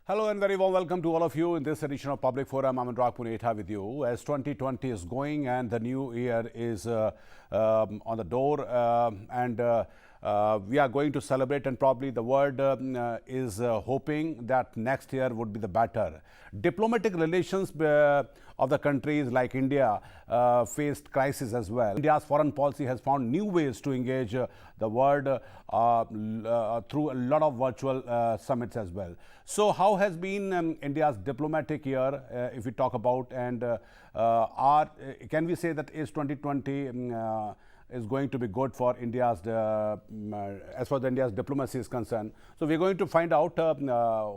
Hello and very warm welcome to all of you in this edition of Public Forum. I'm Anurag Punetha with you. As 2020 is going and the new year is on the door, we are going to celebrate, and probably the world is hoping that next year would be the better. Diplomatic relations of the countries like India faced crisis as well. India's foreign policy has found new ways to engage the world through a lot of virtual summits as well. So how has been India's diplomatic year, if we talk about, and can we say that is 2020 is going to be good for India's, as far as India's diplomacy is concerned? So we're going to find out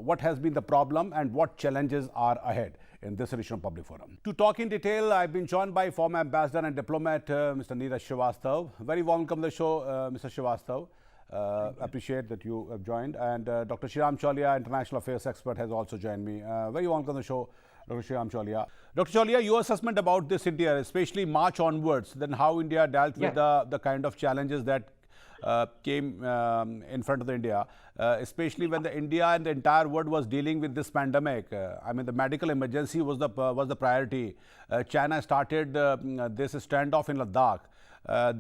what has been the problem and what challenges are ahead in this edition of Public Forum. To talk in detail, I've been joined by former ambassador and diplomat Mr. Neeraj Srivastava. Very welcome to the show, Mr. Srivastava. Appreciate that you have joined. And Dr. Sreeram Chaulia, international affairs expert, has also joined me. Very welcome to the show, Dr. Sreeram Chaulia. Dr. Chaulia, your assessment about this India, especially March onwards, then how India dealt with the kind of challenges that came in front of the India, especially when the India and the entire world was dealing with this pandemic. I mean, the medical emergency was the priority. China started this standoff in Ladakh.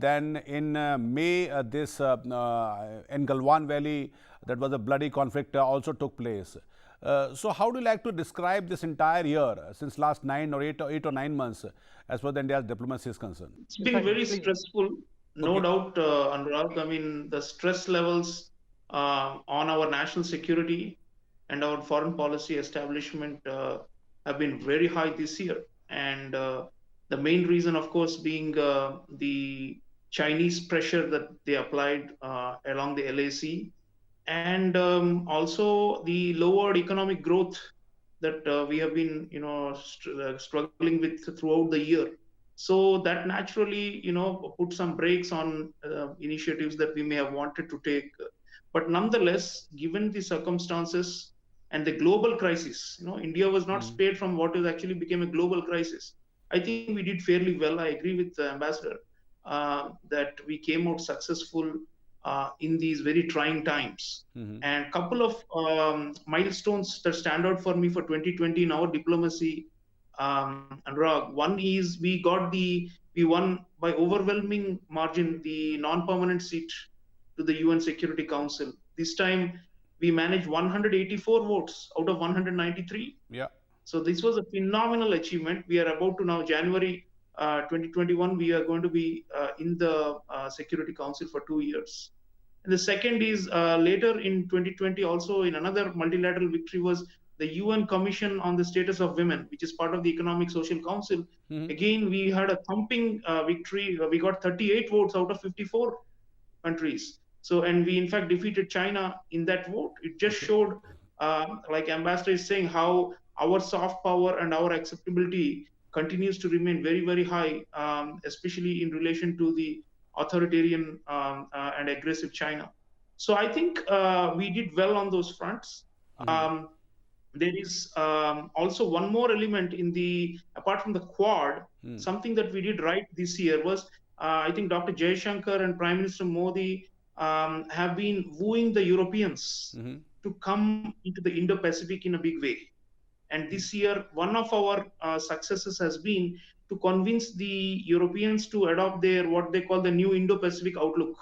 Then in May, this in Galwan Valley, that was a bloody conflict also took place. So how do you like to describe this entire year since last 8 or 9 months as far as India's diplomacy is concerned? It's been very stressful, no doubt, Anurag. I mean, the stress levels on our national security and our foreign policy establishment have been very high this year. And the main reason, of course, being the Chinese pressure that they applied along the LAC, and also the lowered economic growth that we have been, struggling with throughout the year. So that naturally, put some brakes on initiatives that we may have wanted to take. But nonetheless, given the circumstances and the global crisis, India was not spared from what is actually became a global crisis. I think we did fairly well. I agree with the ambassador that we came out successful in these very trying times. And a couple of milestones that stand out for me for 2020 in our diplomacy, Anurag. One is we won by overwhelming margin the non-permanent seat to the UN Security Council. This time we managed 184 votes out of 193. Yeah. So this was a phenomenal achievement. We are about to now, January 2021, we are going to be in the Security Council for 2 years. And the second is later in 2020, also in another multilateral victory, was the UN Commission on the Status of Women, which is part of the Economic Social Council. Again, we had a thumping victory. We got 38 votes out of 54 countries. So, and we in fact defeated China in that vote. It just showed, like Ambassador is saying, how our soft power and our acceptability continues to remain very, very high, especially in relation to the authoritarian and aggressive China. So I think we did well on those fronts. There is also one more element apart from the Quad, something that we did right this year was, I think Dr. Jaishankar and Prime Minister Modi have been wooing the Europeans to come into the Indo-Pacific in a big way. And this year, one of our successes has been to convince the Europeans to adopt what they call the new Indo-Pacific outlook.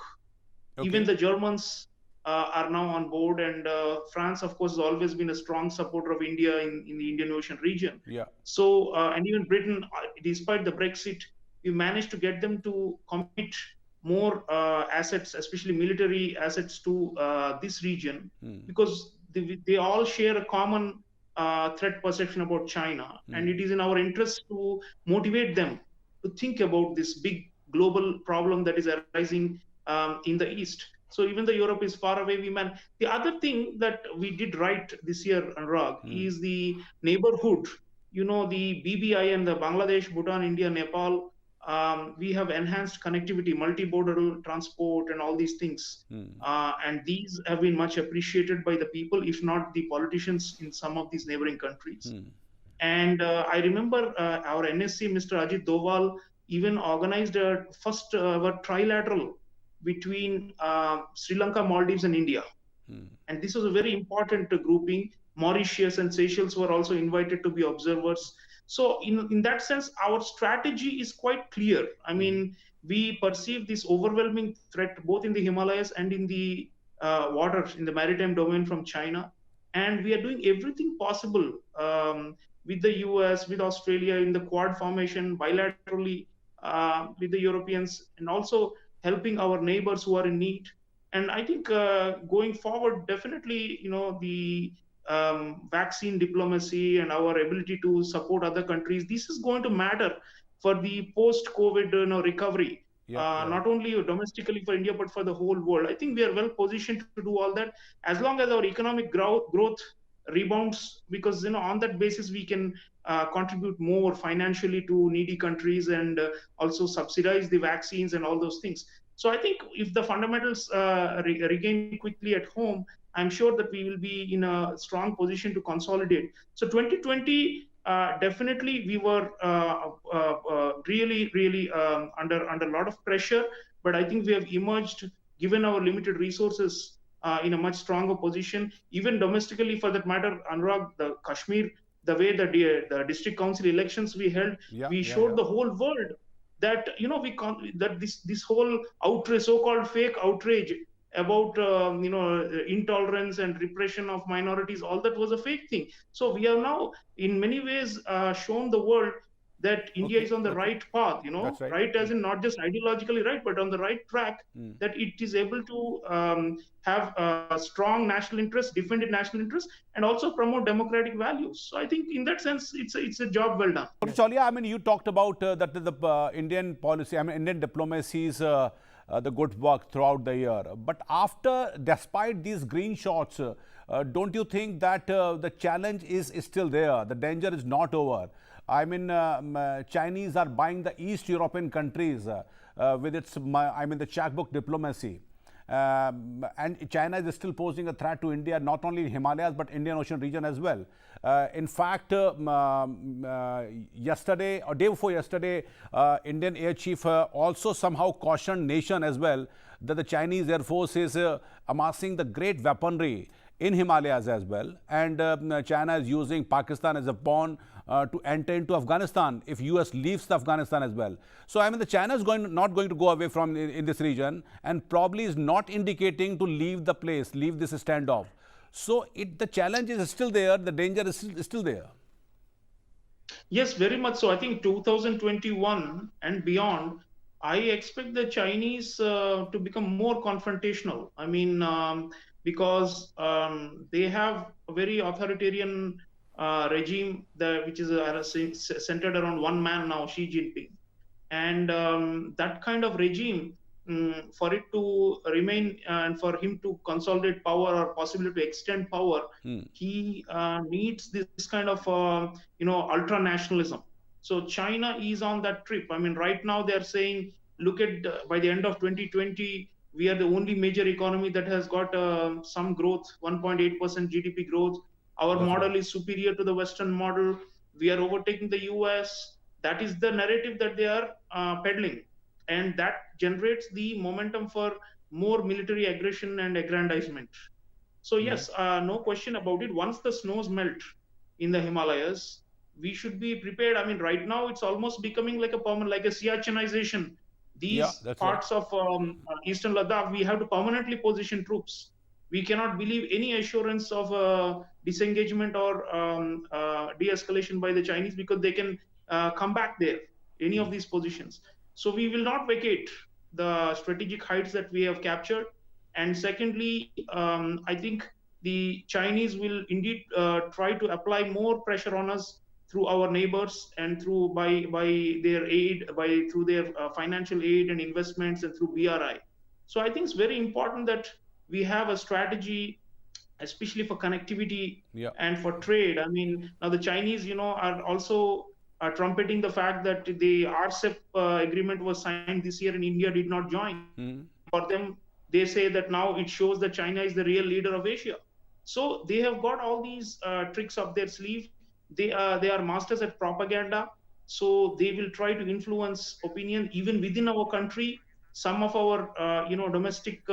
Okay. Even the Germans are now on board, and France, of course, has always been a strong supporter of India in the Indian Ocean region. Yeah. So, and even Britain, despite the Brexit, we managed to get them to commit more assets, especially military assets, to this region, because they all share a common threat perception about China, and it is in our interest to motivate them to think about this big global problem that is arising in the East. So even though Europe is far away, the other thing that we did right this year, Anurag, is the neighborhood. The BBI and the Bangladesh, Bhutan, India, Nepal, we have enhanced connectivity, multi-border transport, and all these things. And these have been much appreciated by the people, if not the politicians in some of these neighboring countries. And I remember our NSC, Mr. Ajit Doval, even organized a first trilateral between Sri Lanka, Maldives, and India. And this was a very important grouping. Mauritius and Seychelles were also invited to be observers. So, in that sense, our strategy is quite clear. I mean, we perceive this overwhelming threat both in the Himalayas and in the waters, in the maritime domain from China. And we are doing everything possible with the US, with Australia in the Quad formation, bilaterally with the Europeans, and also helping our neighbors who are in need. And I think going forward, definitely, the vaccine diplomacy and our ability to support other countries, this is going to matter for the post-COVID recovery, Yeah, yeah. not only domestically for India, but for the whole world. I think we are well positioned to do all that as long as our economic growth rebounds, because on that basis we can contribute more financially to needy countries and also subsidize the vaccines and all those things. So I think if the fundamentals regain quickly at home, I'm sure that we will be in a strong position to consolidate. So 2020, definitely we were really under a lot of pressure, but I think we have emerged, given our limited resources, in a much stronger position. Even domestically, for that matter, Anurag, the Kashmir, the way the district council elections we held, Yeah, we yeah, showed yeah. the whole world that that this whole outrage, so-called fake outrage about intolerance and repression of minorities, all that was a fake thing. So we have now in many ways shown the world that India Okay, is on the okay. right path, That's right. right, as in not just ideologically right, but on the right track, Mm. that it is able to have a strong national interest, defend its national interest, and also promote democratic values. So I think in that sense, it's a job well done. Dr. Chaulia, I mean, you talked about that the Indian policy, I mean, Indian diplomacy's the good work throughout the year. But despite these green shots, don't you think that the challenge is still there? The danger is not over. I mean, Chinese are buying the East European countries with I mean, the checkbook diplomacy. And China is still posing a threat to India, not only in Himalayas, but Indian Ocean region as well. In fact, yesterday or day before yesterday, Indian Air Chief also somehow cautioned nation as well that the Chinese Air Force is amassing the great weaponry in Himalayas as well. And China is using Pakistan as a pawn to enter into Afghanistan if US leaves Afghanistan as well. So I mean, the China is not going to go away from in this region, and probably is not indicating to leave the place, leave this standoff. So the challenge is still there, the danger is still there. Yes, very much so. I think 2021 and beyond, I expect the Chinese to become more confrontational. I mean, because they have a very authoritarian regime which is centered around one man now, Xi Jinping. And that kind of regime, for it to remain and for him to consolidate power or possibly to extend power, he needs this kind of ultra nationalism. So China is on that trip. I mean, right now they're saying, look at by the end of 2020, we are the only major economy that has got some growth, 1.8% GDP growth. Our That's right. model is superior to the Western model. We are overtaking the US. That is the narrative that they are peddling, and that generates the momentum for more military aggression and aggrandizement. So yes, no question about it. Once the snows melt in the Himalayas, we should be prepared. I mean, right now it's almost becoming like a permanent, like a Siachinization. Yeah, These that's right. parts of eastern Ladakh, we have to permanently position troops. We cannot believe any assurance of disengagement or de-escalation by the Chinese, because they can come back there, any of these positions. So we will not vacate the strategic heights that we have captured. And secondly, I think the Chinese will indeed try to apply more pressure on us through our neighbors and through by their aid, through their financial aid and investments, and through BRI. So I think it's very important that we have a strategy, especially for connectivity Yeah. and for trade. I mean, now the Chinese, are also trumpeting the fact that the RCEP agreement was signed this year and India did not join. For them, they say that now it shows that China is the real leader of Asia. So they have got all these tricks up their sleeve. They are masters at propaganda. So they will try to influence opinion even within our country. Some of our domestic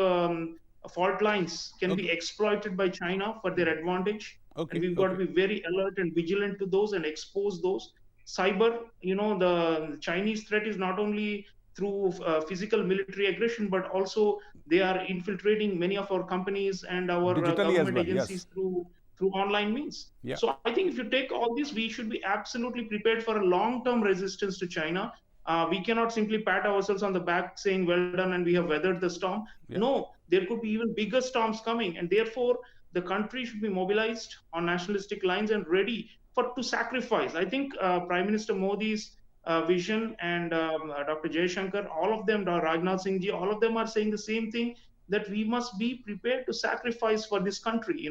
fault lines can be Okay. exploited by China for their advantage. and Okay, we've got to okay. be very alert and vigilant to those and expose those. Cyber, the Chinese threat is not only through physical military aggression, but also they are infiltrating many of our companies and our Digitally as government well, yes. agencies through online means. Yeah, So I think if you take all this, we should be absolutely prepared for a long-term resistance to China. We cannot simply pat ourselves on the back saying, well done, and we have weathered the storm. yeah. No, there could be even bigger storms coming. And therefore, the country should be mobilized on nationalistic lines and ready for to sacrifice. I think Prime Minister Modi's vision and Dr. Jaishankar, all of them, Rajnath Singh ji, all of them are saying the same thing, that we must be prepared to sacrifice for this country.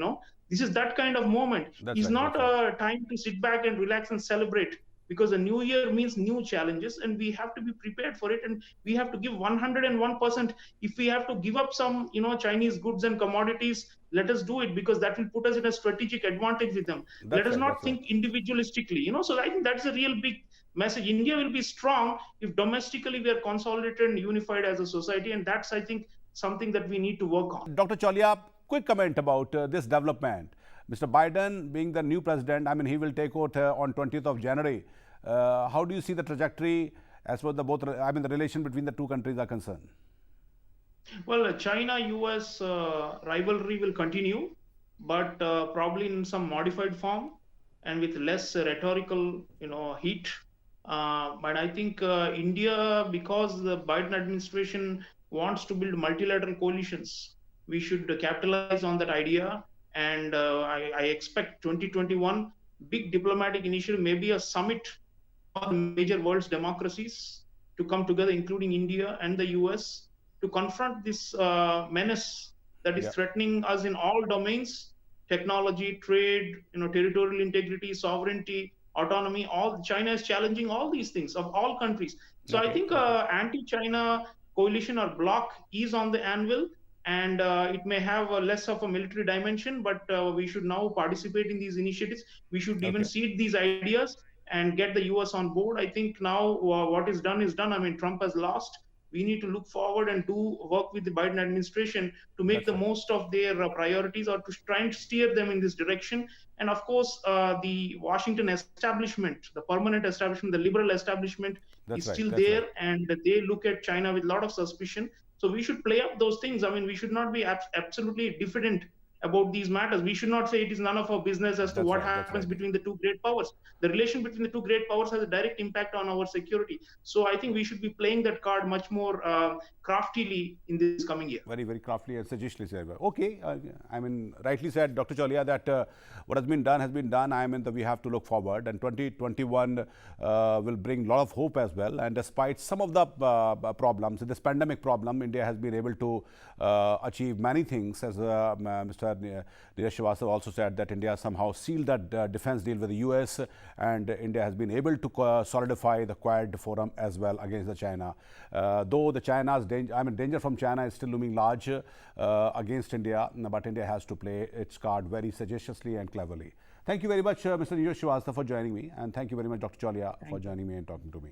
This is that kind of moment. That's It's right, not that's right. a time to sit back and relax and celebrate, because a new year means new challenges, and we have to be prepared for it, and we have to give 101%. If we have to give up some Chinese goods and commodities, let us do it, because that will put us in a strategic advantage with them. Let That's us right, not that's right. think individualistically. So I think that's a real big message. India will be strong if domestically we are consolidated and unified as a society, and that's, I think, something that we need to work on. Dr. Chaulia, quick comment about this development. Mr. Biden being the new president, I mean, he will take out on 20th of January. How do you see the trajectory as far as the relation between the two countries are concerned? Well, China-US rivalry will continue, but probably in some modified form and with less rhetorical, heat. But I think India, because the Biden administration wants to build multilateral coalitions, we should capitalize on that idea. And I expect 2021 big diplomatic initiative, maybe a summit of all the major world's democracies to come together, including India and the US, to confront this menace that is Yeah. threatening us in all domains: technology, trade, territorial integrity, sovereignty, autonomy. All China is challenging all these things of all countries. So I Okay, think okay. anti-China coalition or bloc is on the anvil, and it may have a less of a military dimension, but we should now participate in these initiatives. We should even Okay. seed these ideas and get the US on board. I think now what is done is done. I mean, Trump has lost. We need to look forward and do work with the Biden administration to make That's the right. most of their priorities, or to try and steer them in this direction. And of course, the Washington establishment, the permanent establishment, the liberal establishment That's is right. still That's right. there, and they look at China with a lot of suspicion. So we should play up those things. I mean, we should not be absolutely diffident about these matters. We should not say it is none of our business as to That's what right. That's happens right. between the two great powers. The relation between the two great powers has a direct impact on our security. So I think we should be playing that card much more craftily in this coming year. Very, very craftily and sagaciously said. Okay, I mean, rightly said, Dr. Chaulia, that what has been done has been done. I mean, we have to look forward, and 2021 will bring a lot of hope as well. And despite some of the problems, this pandemic problem, India has been able to achieve many things. As Mr. Neeraj Srivastava also said, that India somehow sealed that defense deal with the US, and India has been able to solidify the Quad forum as well against the China. Though the China's danger from China is still looming large against India, but India has to play its card very sagaciously and cleverly. Thank you very much, Mr. Neeraj Srivastava, for joining me, and thank you very much, Dr. Chaulia, for joining me and talking to me.